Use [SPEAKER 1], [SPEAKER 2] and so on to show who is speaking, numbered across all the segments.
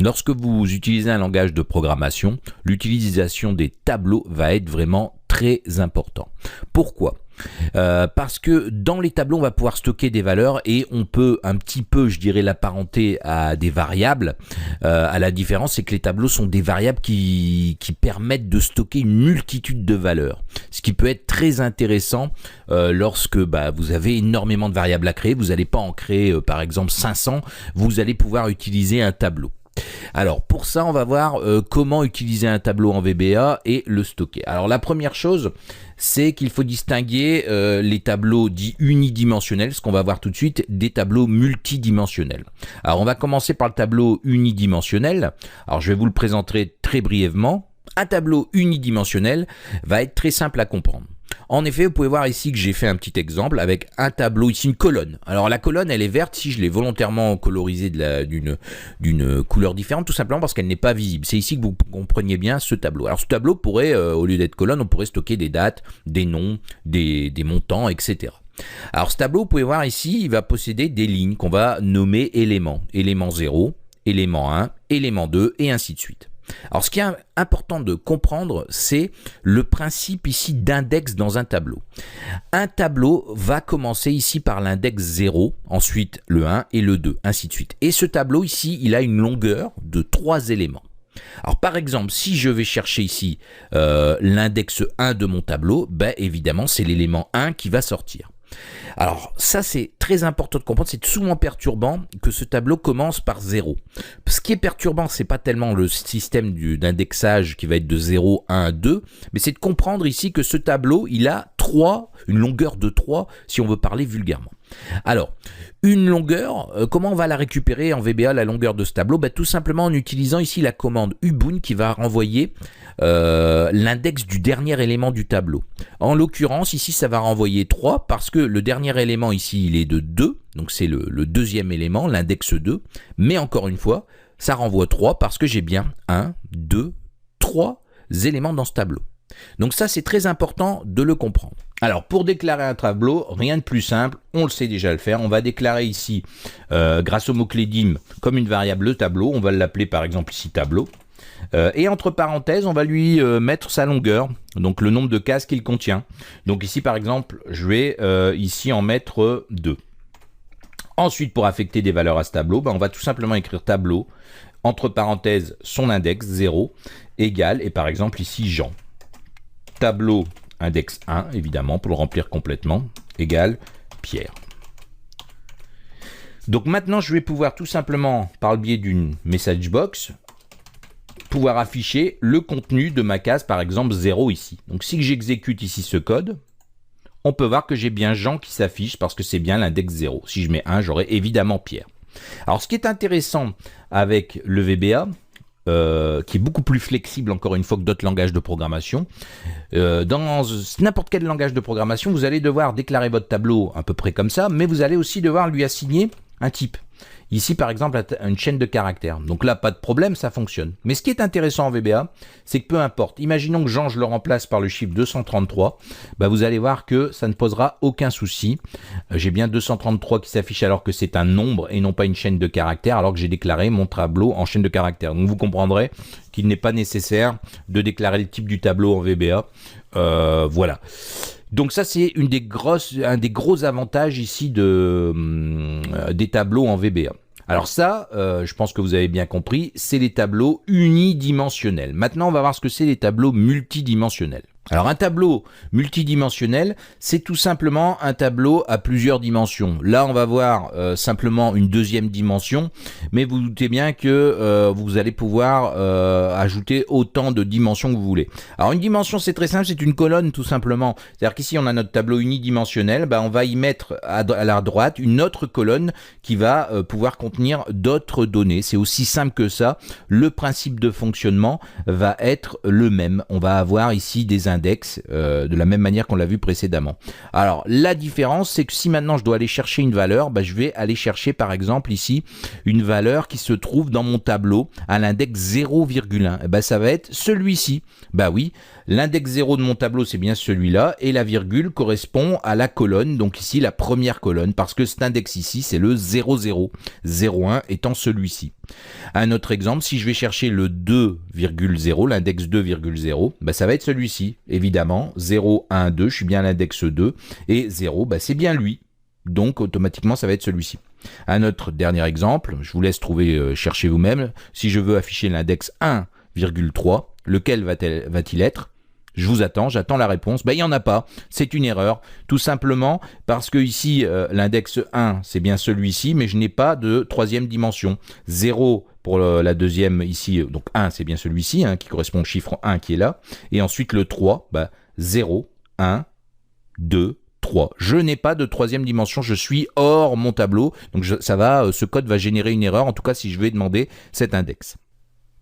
[SPEAKER 1] Lorsque vous utilisez un langage de programmation, l'utilisation des tableaux va être vraiment très important. Pourquoi ? Parce que dans les tableaux, on va pouvoir stocker des valeurs et on peut un petit peu, je dirais, l'apparenter à des variables. À la différence, c'est que les tableaux sont des variables qui permettent de stocker une multitude de valeurs. Ce qui peut être très intéressant lorsque vous avez énormément de variables à créer. Vous n'allez pas en créer, par exemple, 500. Vous allez pouvoir utiliser un tableau. Alors pour ça, on va voir comment utiliser un tableau en VBA et le stocker. Alors la première chose, c'est qu'il faut distinguer les tableaux dits unidimensionnels, ce qu'on va voir tout de suite, des tableaux multidimensionnels. Alors on va commencer par le tableau unidimensionnel. Alors je vais vous le présenter très brièvement. Un tableau unidimensionnel va être très simple à comprendre. En effet, vous pouvez voir ici que j'ai fait un petit exemple avec un tableau, ici une colonne. Alors la colonne, elle est verte si je l'ai volontairement colorisée d'une couleur différente, tout simplement parce qu'elle n'est pas visible. C'est ici que vous compreniez bien ce tableau. Alors ce tableau pourrait, au lieu d'être colonne, on pourrait stocker des dates, des noms, des montants, etc. Alors ce tableau, vous pouvez voir ici, il va posséder des lignes qu'on va nommer éléments. Élément 0, élément 1, élément 2 et ainsi de suite. Alors ce qui est important de comprendre, c'est le principe ici d'index dans un tableau. Un tableau va commencer ici par l'index 0, ensuite le 1 et le 2, ainsi de suite. Et ce tableau ici, il a une longueur de 3 éléments. Alors par exemple, si je vais chercher ici l'index 1 de mon tableau, évidemment c'est l'élément 1 qui va sortir. Alors ça c'est très important de comprendre, c'est souvent perturbant que ce tableau commence par 0. Ce qui est perturbant, c'est pas tellement le système d'indexage qui va être de 0, 1, 2, mais c'est de comprendre ici que ce tableau, il a une longueur de 3 si on veut parler vulgairement. Alors, une longueur, comment on va la récupérer en VBA, la longueur de ce tableau? Tout simplement en utilisant ici la commande uboon qui va renvoyer l'index du dernier élément du tableau. En l'occurrence, ici, ça va renvoyer 3 parce que le dernier élément ici, il est de 2, donc c'est le deuxième élément, l'index 2, mais encore une fois, ça renvoie 3 parce que j'ai bien 1, 2, 3 éléments dans ce tableau. Donc ça, c'est très important de le comprendre. Alors, pour déclarer un tableau, rien de plus simple, on le sait déjà le faire. On va déclarer ici, grâce au mot-clé dim, comme une variable le tableau. On va l'appeler par exemple ici tableau. Et entre parenthèses, on va lui mettre sa longueur, donc le nombre de cases qu'il contient. Donc ici, par exemple, je vais ici en mettre 2. Ensuite, pour affecter des valeurs à ce tableau, on va tout simplement écrire tableau, entre parenthèses, son index 0, égale, et par exemple ici Jean. Tableau index 1, évidemment, pour le remplir complètement, égale Pierre. Donc maintenant, je vais pouvoir tout simplement, par le biais d'une message box, pouvoir afficher le contenu de ma case, par exemple 0 ici. Donc si j'exécute ici ce code, on peut voir que j'ai bien Jean qui s'affiche parce que c'est bien l'index 0. Si je mets 1, j'aurai évidemment Pierre. Alors ce qui est intéressant avec le VBA, qui est beaucoup plus flexible encore une fois que d'autres langages de programmation. Dans n'importe quel langage de programmation, vous allez devoir déclarer votre tableau à peu près comme ça, mais vous allez aussi devoir lui assigner un type. Ici, par exemple, une chaîne de caractères. Donc là, pas de problème, ça fonctionne. Mais ce qui est intéressant en VBA, c'est que peu importe. Imaginons que Jean, je le remplace par le chiffre 233. Vous allez voir que ça ne posera aucun souci. J'ai bien 233 qui s'affiche alors que c'est un nombre et non pas une chaîne de caractères, alors que j'ai déclaré mon tableau en chaîne de caractères. Donc vous comprendrez qu'il n'est pas nécessaire de déclarer le type du tableau en VBA. Voilà. Donc ça, c'est un des gros avantages ici des tableaux en VBA. Alors ça, je pense que vous avez bien compris, c'est les tableaux unidimensionnels. Maintenant, on va voir ce que c'est les tableaux multidimensionnels. Alors un tableau multidimensionnel, c'est tout simplement un tableau à plusieurs dimensions. Là, on va voir simplement une deuxième dimension, mais vous doutez bien que vous allez pouvoir ajouter autant de dimensions que vous voulez. Alors une dimension, c'est très simple, c'est une colonne tout simplement. C'est-à-dire qu'ici, on a notre tableau unidimensionnel, on va y mettre à la droite une autre colonne qui va pouvoir contenir d'autres données. C'est aussi simple que ça. Le principe de fonctionnement va être le même. On va avoir ici des index de la même manière qu'on l'a vu précédemment. Alors la différence, c'est que si maintenant je dois aller chercher une valeur, je vais aller chercher par exemple ici une valeur qui se trouve dans mon tableau à l'index 0,1. Ça va être celui-ci. Oui, L'index 0 de mon tableau, c'est bien celui-là, et la virgule correspond à la colonne, donc ici la première colonne, parce que cet index ici, c'est le 00, 01 étant celui-ci. Un autre exemple, si je vais chercher le 2,0, l'index 2,0, bah ça va être celui-ci, évidemment, 0, 1, 2, je suis bien à l'index 2, et 0, bah c'est bien lui, donc automatiquement ça va être celui-ci. Un autre dernier exemple, je vous laisse trouver, chercher vous-même, si je veux afficher l'index 1,3, lequel va-t-il être? Je vous attends, j'attends la réponse. Ben, il n'y en a pas, c'est une erreur, tout simplement parce que ici, l'index 1, c'est bien celui-ci, mais je n'ai pas de troisième dimension. 0 pour la deuxième ici, donc 1, c'est bien celui-ci, hein, qui correspond au chiffre 1 qui est là. Et ensuite le 3, ben, 0, 1, 2, 3. Je n'ai pas de troisième dimension, je suis hors mon tableau, donc ce code va générer une erreur, en tout cas si je vais demander cet index.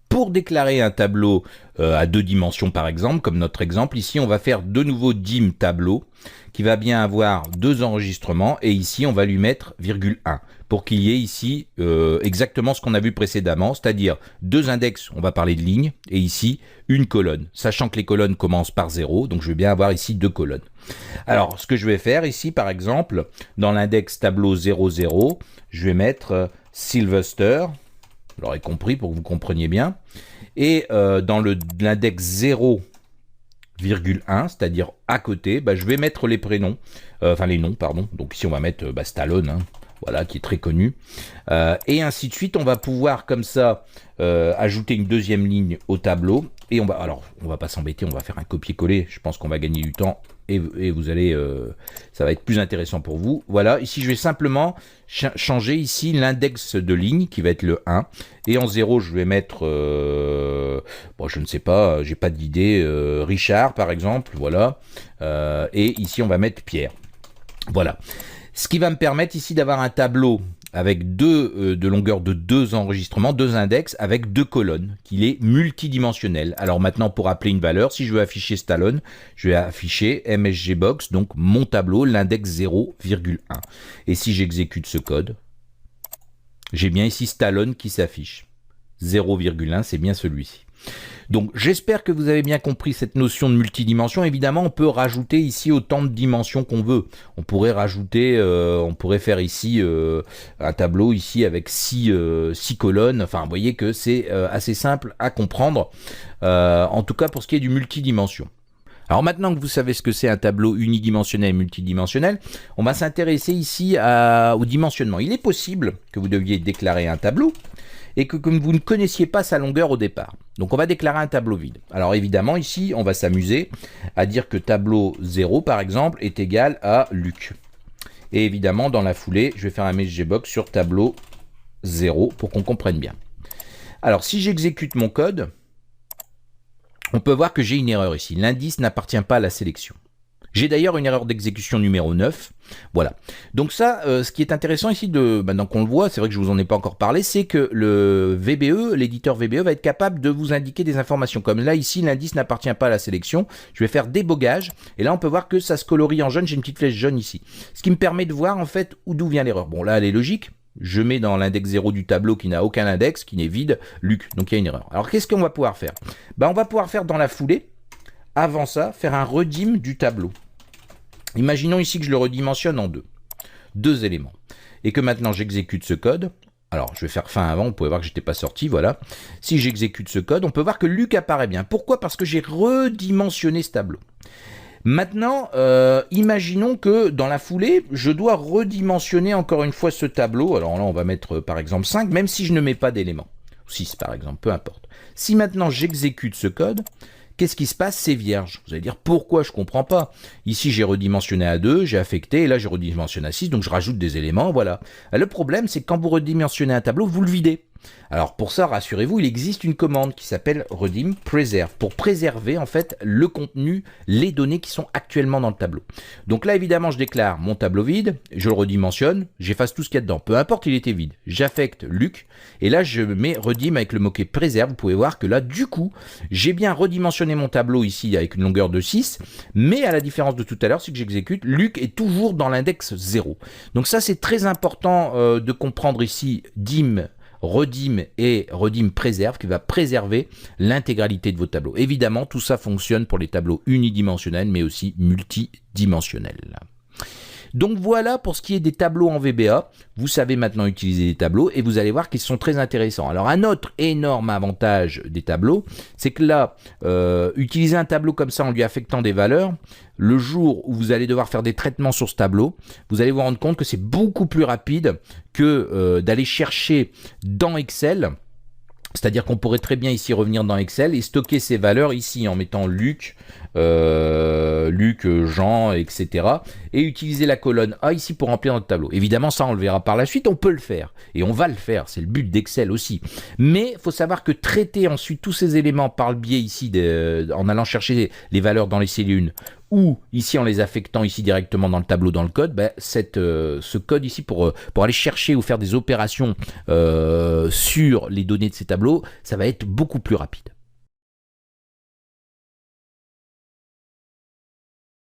[SPEAKER 1] Pour déclarer un tableau à 2 dimensions par exemple, comme notre exemple, ici on va faire de nouveau dim tableau, qui va bien avoir 2 enregistrements, et ici on va lui mettre ,1, pour qu'il y ait ici exactement ce qu'on a vu précédemment, c'est-à-dire 2 index, on va parler de lignes, et ici une colonne, sachant que les colonnes commencent par 0, donc je vais bien avoir ici 2 colonnes. Alors ce que je vais faire ici par exemple, dans l'index tableau 00, je vais mettre Sylvester, vous l'aurez compris pour que vous compreniez bien. Et dans l'index 0,1, c'est-à-dire à côté, bah, je vais mettre les prénoms, enfin les noms, pardon. Donc ici on va mettre Stallone, hein, voilà, qui est très connu. Et ainsi de suite, on va pouvoir comme ça ajouter une deuxième ligne au tableau. Et on va pas s'embêter, on va faire un copier-coller. Je pense qu'on va gagner du temps et vous allez, ça va être plus intéressant pour vous. Voilà, ici je vais simplement changer ici l'index de ligne qui va être le 1. Et en 0, je vais mettre, bon, je ne sais pas, j'ai pas d'idée, Richard par exemple, voilà. Et ici on va mettre Pierre. Voilà. Ce qui va me permettre ici d'avoir un tableau avec de longueur de 2 enregistrements, 2 index, avec 2 colonnes, qu'il est multidimensionnel. Alors maintenant, pour appeler une valeur, si je veux afficher Stallone, je vais afficher MSGBox, donc mon tableau, l'index 0,1. Et si j'exécute ce code, j'ai bien ici Stallone qui s'affiche. 0,1, c'est bien celui-ci. Donc j'espère que vous avez bien compris cette notion de multidimension. Évidemment, on peut rajouter ici autant de dimensions qu'on veut. On pourrait rajouter, on pourrait faire ici un tableau ici avec 6 colonnes. Enfin, vous voyez que c'est assez simple à comprendre, en tout cas pour ce qui est du multidimension. Alors maintenant que vous savez ce que c'est un tableau unidimensionnel et multidimensionnel, on va s'intéresser ici au dimensionnement. Il est possible que vous deviez déclarer un tableau et que comme vous ne connaissiez pas sa longueur au départ. Donc on va déclarer un tableau vide. Alors évidemment ici on va s'amuser à dire que tableau 0 par exemple est égal à Luc. Et évidemment dans la foulée je vais faire un MSGBox sur tableau 0 pour qu'on comprenne bien. Alors si j'exécute mon code, on peut voir que j'ai une erreur ici. L'indice n'appartient pas à la sélection. J'ai d'ailleurs une erreur d'exécution numéro 9. Voilà. Donc ça, ce qui est intéressant ici, maintenant qu'on le voit, c'est vrai que je vous en ai pas encore parlé, c'est que le VBE, l'éditeur VBE, va être capable de vous indiquer des informations. Comme là, ici, l'indice n'appartient pas à la sélection. Je vais faire débogage. Et là, on peut voir que ça se colorie en jaune. J'ai une petite flèche jaune ici. Ce qui me permet de voir, en fait, d'où vient l'erreur. Bon, là, elle est logique. Je mets dans l'index 0 du tableau qui n'a aucun index, qui n'est vide, Luc. Donc, il y a une erreur. Alors, qu'est-ce qu'on va pouvoir faire? On va pouvoir faire dans la foulée, avant ça, faire un redim du tableau. Imaginons ici que je le redimensionne en deux éléments. Et que maintenant j'exécute ce code. Alors je vais faire fin avant, on pouvait voir que j'étais pas sorti, voilà. Si j'exécute ce code, on peut voir que Luc apparaît bien. Pourquoi? Parce que j'ai redimensionné ce tableau. Maintenant, imaginons que dans la foulée, je dois redimensionner encore une fois ce tableau. Alors là, on va mettre par exemple 5, même si je ne mets pas d'éléments. 6 par exemple, peu importe. Si maintenant j'exécute ce code, qu'est-ce qui se passe? C'est vierge. Vous allez dire, pourquoi? Je comprends pas. Ici, j'ai redimensionné à 2, j'ai affecté, et là, j'ai redimensionné à 6, donc je rajoute des éléments, voilà. Le problème, c'est que quand vous redimensionnez un tableau, vous le videz. Alors, pour ça, rassurez-vous, il existe une commande qui s'appelle redim preserve, pour préserver, en fait, le contenu, les données qui sont actuellement dans le tableau. Donc là, évidemment, je déclare mon tableau vide, je le redimensionne, j'efface tout ce qu'il y a dedans. Peu importe, il était vide. J'affecte Luc, et là, je mets redim avec le mot-clé preserve. Vous pouvez voir que là, du coup, j'ai bien redimensionné mon tableau ici avec une longueur de 6, mais à la différence de tout à l'heure, c'est que j'exécute, Luc est toujours dans l'index 0. Donc ça, c'est très important de comprendre ici dim redim et redim préserve, qui va préserver l'intégralité de vos tableaux. Évidemment, tout ça fonctionne pour les tableaux unidimensionnels, mais aussi multidimensionnels. Donc voilà pour ce qui est des tableaux en VBA. Vous savez maintenant utiliser les tableaux et vous allez voir qu'ils sont très intéressants. Alors un autre énorme avantage des tableaux, c'est que là, utiliser un tableau comme ça en lui affectant des valeurs, le jour où vous allez devoir faire des traitements sur ce tableau, vous allez vous rendre compte que c'est beaucoup plus rapide que d'aller chercher dans Excel. C'est-à-dire qu'on pourrait très bien ici revenir dans Excel et stocker ces valeurs ici en mettant Luc, Jean, etc. et utiliser la colonne A ici pour remplir notre tableau. Évidemment, ça on le verra par la suite, on peut le faire et on va le faire, c'est le but d'Excel aussi. Mais il faut savoir que traiter ensuite tous ces éléments par le biais ici, en allant chercher les valeurs dans les cellules ou ici en les affectant ici directement dans le tableau, dans le code, ben, ce code ici pour aller chercher ou faire des opérations sur les données de ces tableaux, ça va être beaucoup plus rapide.